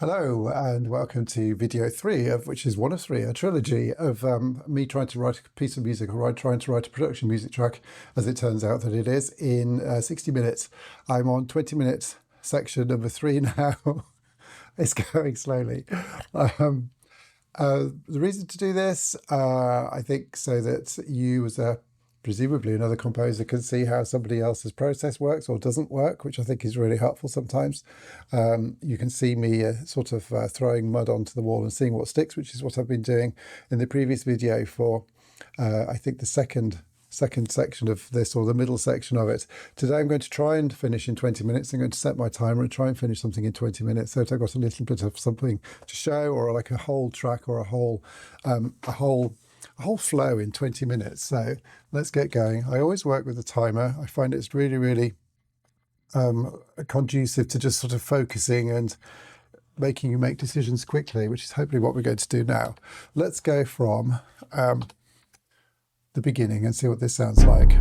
Hello and welcome to video 3 of which is one of 3, a trilogy of me trying to write a piece of music or trying to write a production music track, as it turns out that it is, in 60 minutes. I'm on 20 minutes section number 3 now. It's going slowly. The reason to do this, I think, so that you as presumably another composer can see how somebody else's process works or doesn't work, which I think is really helpful sometimes. You can see me sort of throwing mud onto the wall and seeing what sticks, which is what I've been doing in the previous video for, I think, the second section of this, or the middle section of it. Today I'm going to try and finish in 20 minutes. I'm going to set my timer and try and finish something in 20 minutes, so that I've got a little bit of something to show, or like a whole track, or a whole flow in 20 minutes. So let's get going. I always work with a timer. I find it's really conducive to just sort of focusing and making you make decisions quickly, which is hopefully what we're going to do now. Let's go from the beginning and see what this sounds like.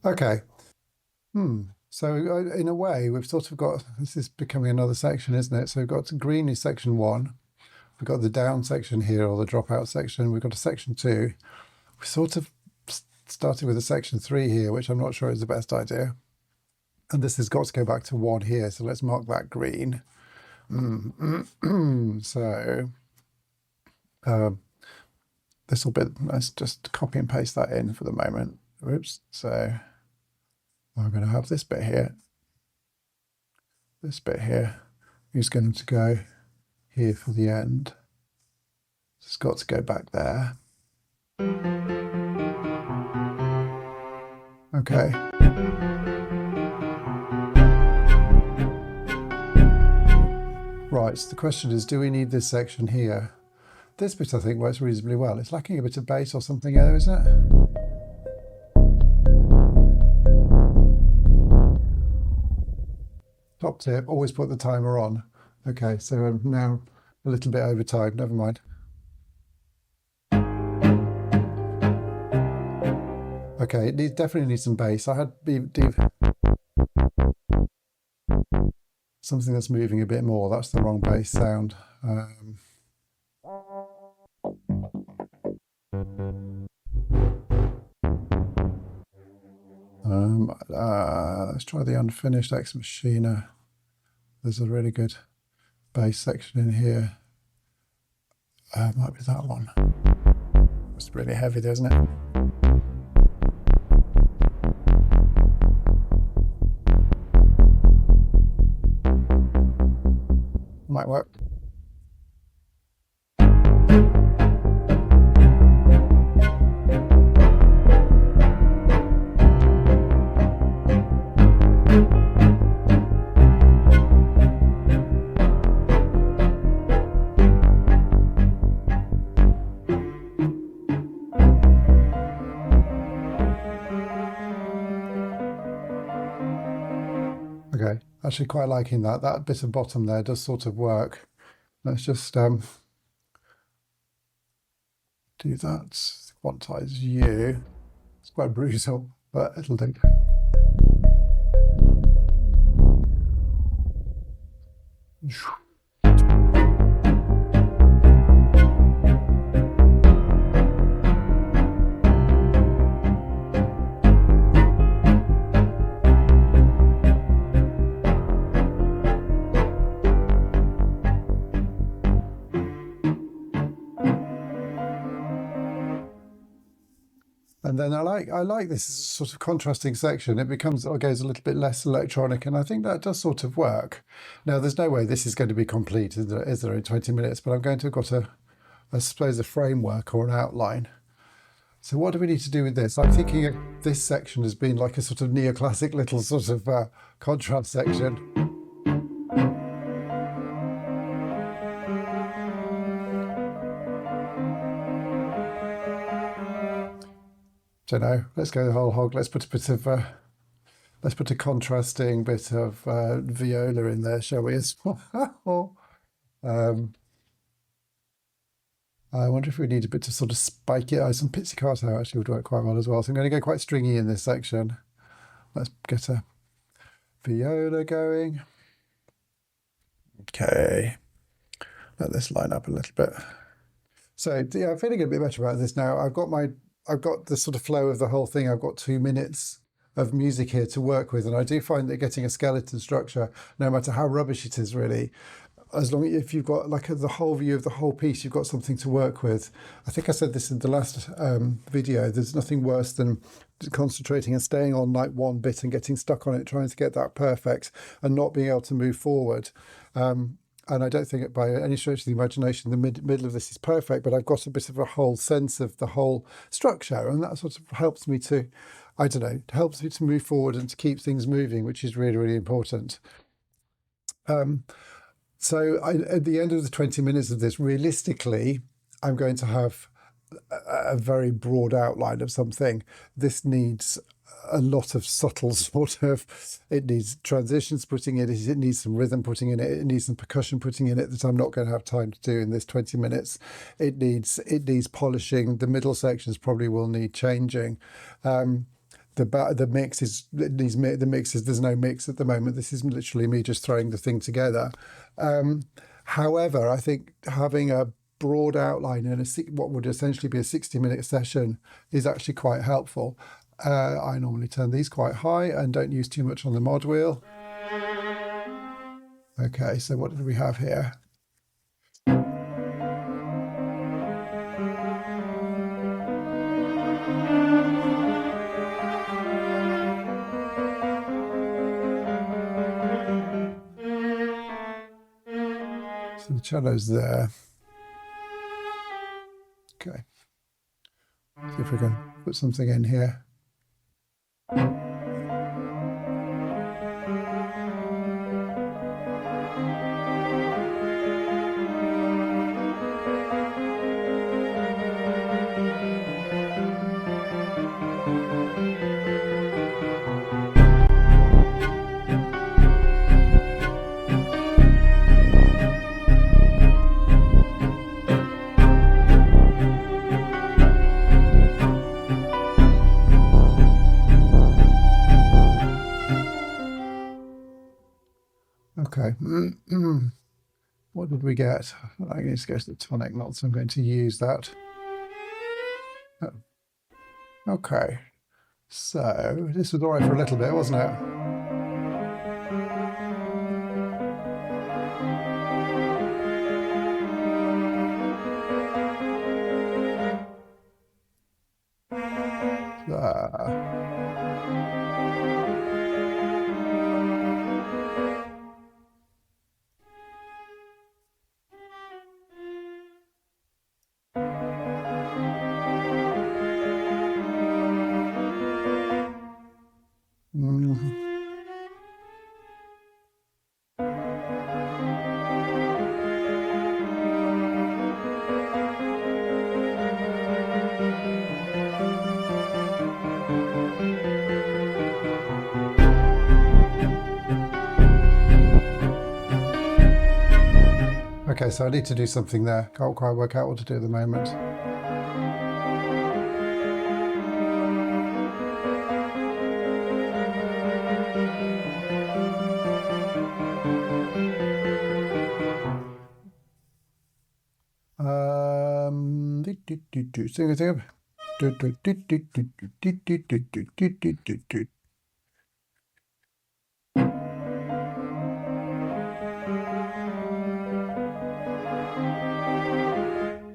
Okay. So in a way, we've sort of got, this is becoming another section, isn't it? So we've got green is section 1. We've got the down section here, or the dropout section. We've got a section 2. We sort of started with a section 3 here, which I'm not sure is the best idea. And this has got to go back to 1 here. So let's mark that green. So this will be, let's just copy and paste that in for the moment. Oops. So I'm going to have this bit here. This bit here is going to go here for the end. It's got to go back there. Okay. Right, so the question is, do we need this section here? This bit, I think, works reasonably well. It's lacking a bit of bass or something there, isn't it? Top tip, always put the timer on. Okay, so I'm now a little bit over time, never mind. Okay, it definitely needs some bass. I had something that's moving a bit more. That's the wrong bass sound. Let's try the unfinished Ex Machina. There's a really good bass section in here. Might be that one. It's really heavy there, isn't it? Might work. Okay, actually quite liking that. That bit of bottom there does sort of work. Let's just do that. Quantize U. It's quite brutal, but it'll do. And then I like this sort of contrasting section. It goes a little bit less electronic, and I think that does sort of work. Now, there's no way this is going to be complete, is there, in 20 minutes? But I'm going to have got I suppose, a framework or an outline. So what do we need to do with this? I'm thinking of this section as being like a sort of neoclassic little sort of contrast section. Don't know. Let's go the whole hog. Let's put a bit of let's put a contrasting bit of viola in there, shall we? As well? I wonder if we need a bit to sort of spike it. Some pizzicato actually would work quite well as well. So I'm going to go quite stringy in this section. Let's get a viola going. Okay, let this line up a little bit. So yeah, I'm feeling a bit better about this now. I've got the sort of flow of the whole thing. I've got 2 minutes of music here to work with, and I do find that getting a skeleton structure, no matter how rubbish it is, really, as long if you've got like the whole view of the whole piece, you've got something to work with. I think I said this in the last video. There's nothing worse than concentrating and staying on like one bit and getting stuck on it, trying to get that perfect and not being able to move forward. And I don't think by any stretch of the imagination the middle of this is perfect, but I've got a bit of a whole sense of the whole structure, and that sort of helps me to, I don't know, helps me to move forward and to keep things moving, which is really, really important. So at the end of the 20 minutes of this, realistically, I'm going to have a very broad outline of something. This needs a lot of subtle sort of, it needs transitions putting in it, it needs some rhythm putting in it, it needs some percussion putting in it that I'm not going to have time to do in this 20 minutes. It needs polishing. The middle sections probably will need changing. The mix is, there's no mix at the moment. This is literally me just throwing the thing together. However, I think having a broad outline and what would essentially be a 60-minute session is actually quite helpful. I normally turn these quite high and don't use too much on the mod wheel. Okay, so what did we have here? So the cello's there. Okay. See if we can put something in here. Okay. What did we get? I need to go to the tonic knot, so I'm going to use that. Oh. Okay. So this was all right for a little bit, wasn't it? Okay, so I need to do something there. Can't quite work out what to do at the moment. Sing it again.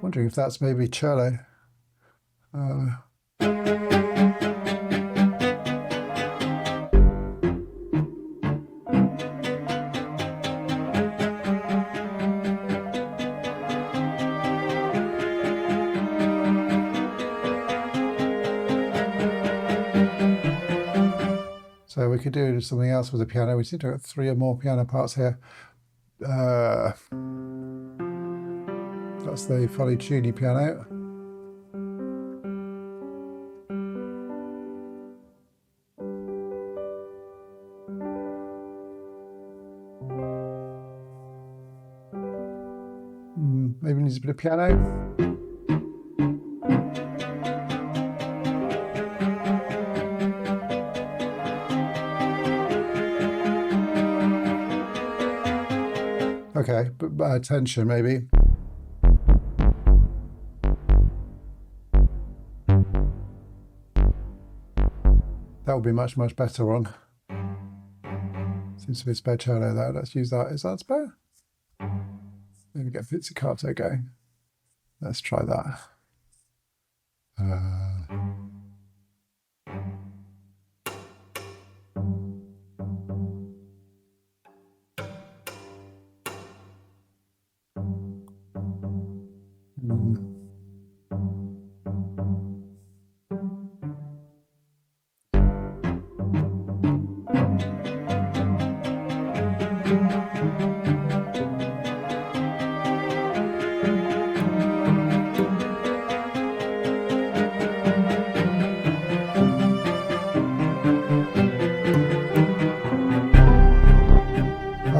Wondering if that's maybe cello. So we could do something else with the piano. We seem to have 3 or more piano parts here. That's the fully tuney piano. Maybe needs a bit of piano. Okay, but tension maybe. That would be much, much better on. Seems to be a spare cello there. Let's use that. Is that spare? Maybe get pizzicato going. Let's try that.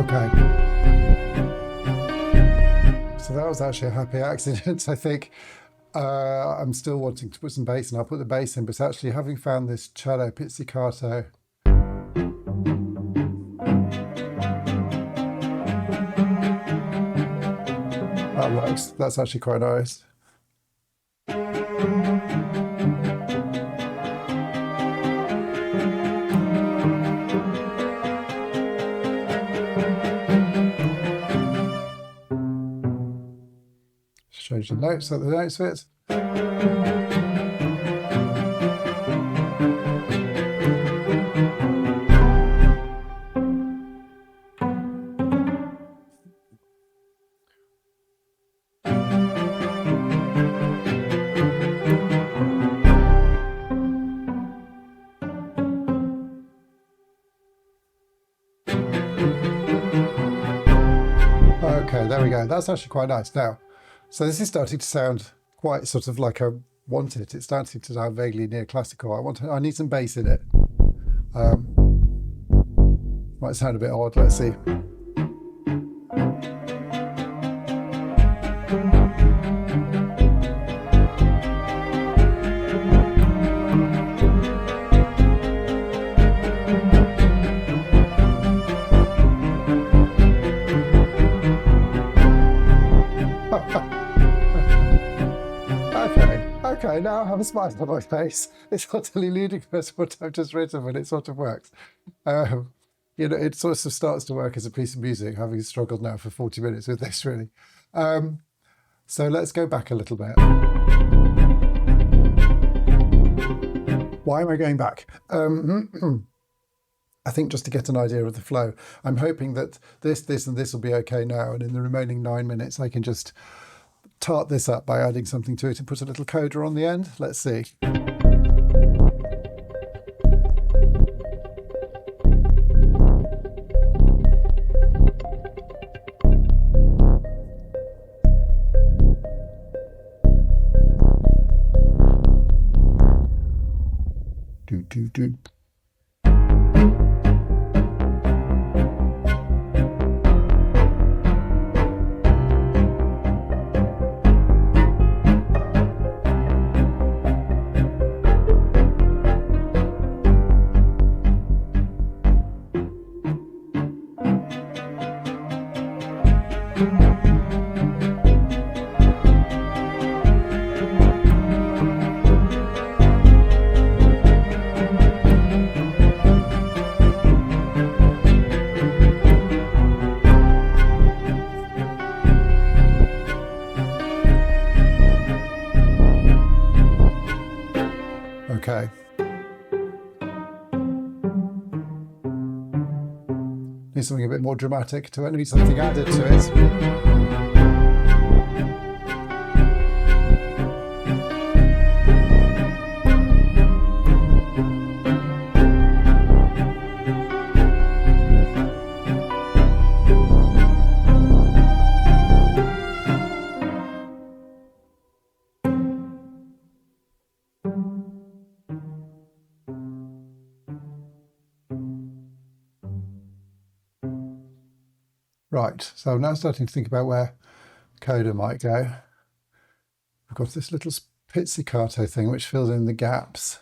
Okay. So that was actually a happy accident, I think. I'm still wanting to put some bass in. I'll put the bass in, but actually having found this cello pizzicato, that works. That's actually quite nice. Change the notes so the notes fit. Okay, there we go. That's actually quite nice. Now, so this is starting to sound quite sort of like I want it. It's starting to sound vaguely neoclassical. I need some bass in it. Might sound a bit odd. Let's see. Okay, now I have a smile on my face. It's utterly ludicrous what I've just written, but it sort of works. You know, it sort of starts to work as a piece of music, having struggled now for 40 minutes with this, really. So let's go back a little bit. Why am I going back? I think just to get an idea of the flow. I'm hoping that this, and this will be okay now, and in the remaining 9 minutes I can just tart this up by adding something to it and put a little coda on the end. Let's see. Do, do, do. Okay. Need something a bit more dramatic to it. Need something added to it. Right, so I'm now starting to think about where coda might go. I've got this little pizzicato thing which fills in the gaps.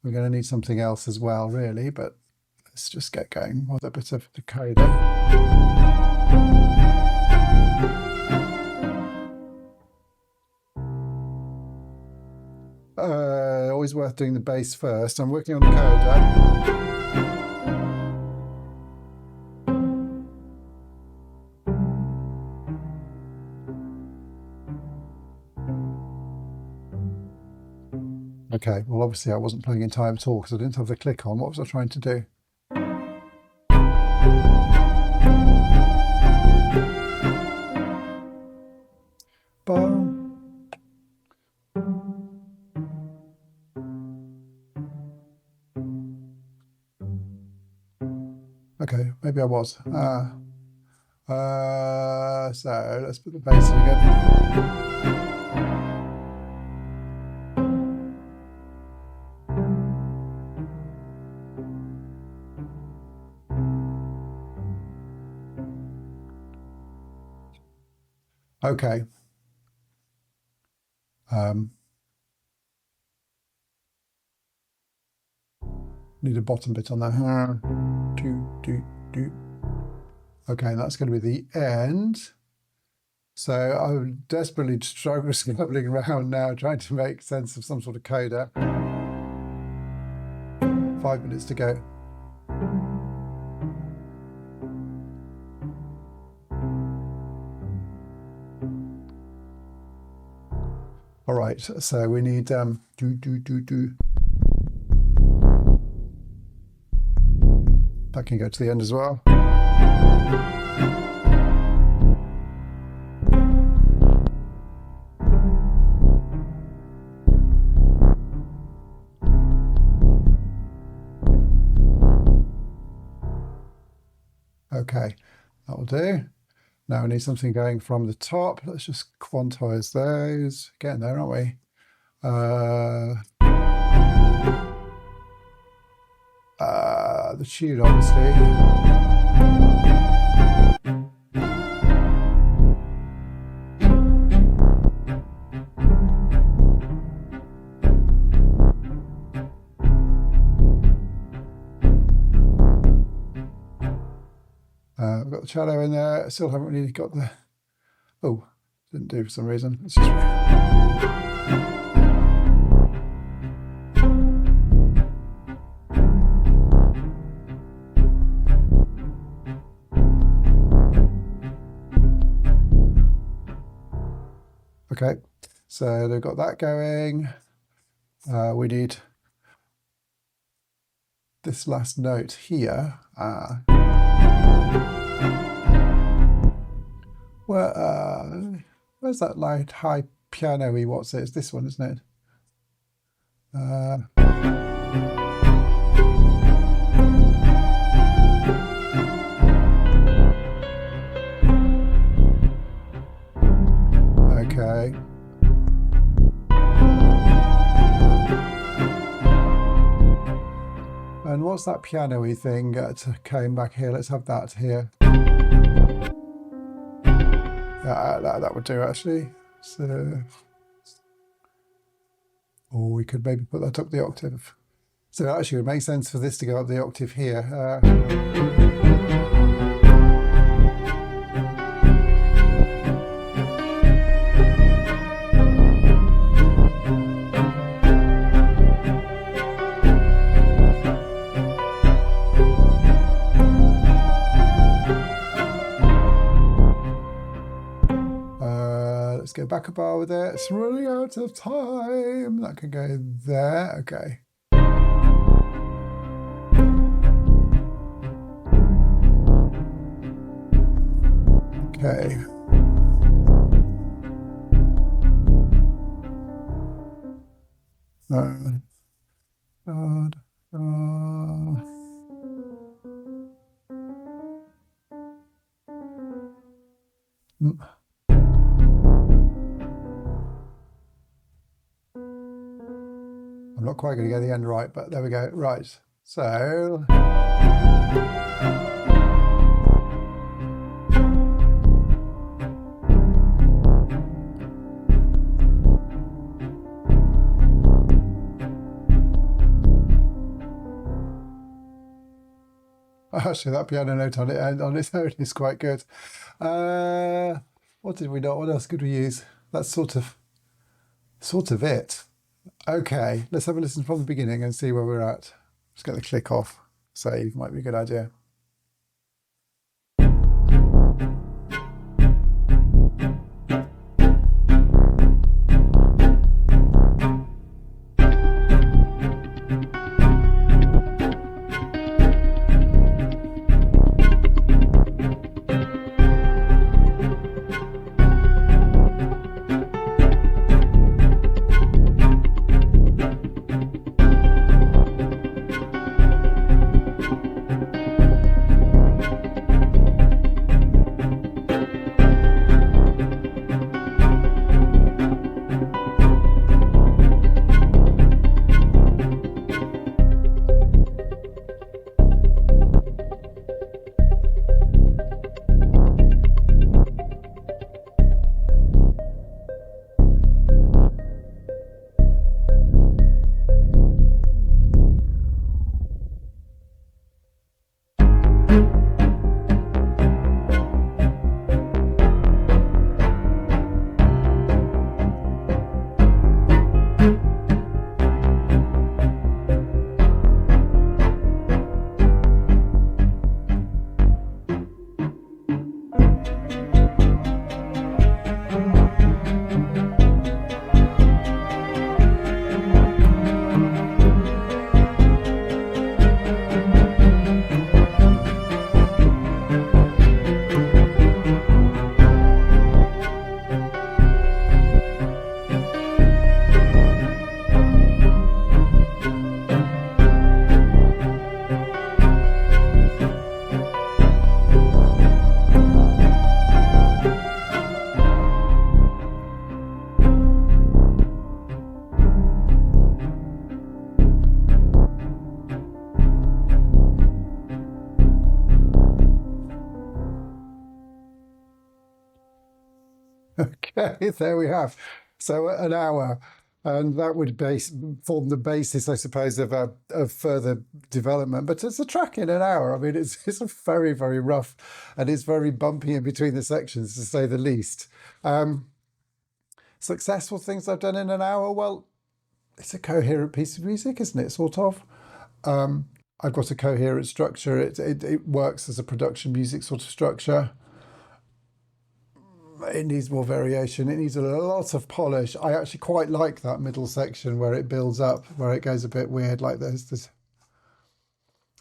We're going to need something else as well, really, but let's just get going with a bit of the coda. Always worth doing the bass first. I'm working on the coda. Okay, well, obviously I wasn't playing in time at all because I didn't have the click on. What was I trying to do? Boom. Okay, maybe I was. So let's put the bass in again. Okay. Need a bottom bit on there. Okay, that's going to be the end. So I'm desperately scrabbling around now, trying to make sense of some sort of coda. 5 minutes to go. All right, so we need That can go to the end as well. Okay, that will do. Now we need something going from the top. Let's just quantize those. Getting there, aren't we? The tune, obviously. We've got the cello in there. Still haven't really got the... Oh, didn't do for some reason. Let's just... Okay, so they've got that going. We need this last note here. Where's that light high piano-y? What's it? It's this one, isn't it? Okay. And what's that piano-y thing that came back here? Let's have that here. That would do, actually. So, or we could maybe put that up the octave. So actually it would make sense for this to go up the octave here. Let's go go back a bar with it. It's running out of time. That can go there. Okay. Okay. God. I'm not quite going to get the end right, but there we go. Right. So. Actually, that piano note on its own is quite good. What did we not? What else could we use? That's sort of it. Okay, let's have a listen from the beginning and see where we're at. Just get the click off. Save might be a good idea. Okay, there we have. So an hour, and that would form the basis, I suppose, of further development. But it's a track in an hour. I mean, it's very, very rough, and it's very bumpy in between the sections, to say the least. Successful things I've done in an hour. Well, it's a coherent piece of music, isn't it? Sort of. I've got a coherent structure. It works as a production music sort of structure. It needs more variation. It needs a lot of polish. I actually quite like that middle section where it builds up, where it goes a bit weird. Like there's this,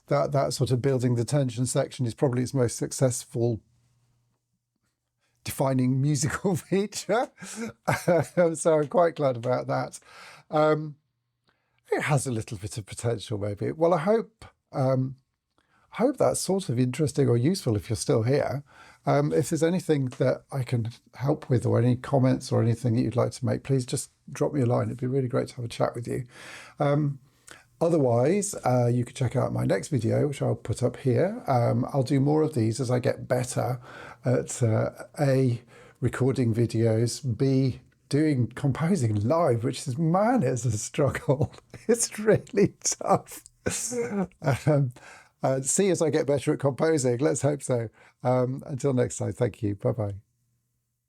that sort of building the tension section is probably its most successful defining musical feature. So I'm quite glad about that. It has a little bit of potential, maybe. Well, I hope that's sort of interesting or useful if you're still here. If there's anything that I can help with, or any comments or anything that you'd like to make, please just drop me a line. It'd be really great to have a chat with you. Otherwise, you could check out my next video, which I'll put up here. I'll do more of these as I get better at A, recording videos, B, composing live, which is, man, it's a struggle. It's really tough. See, as I get better at composing. Let's hope so. Until next time, thank you. Bye-bye.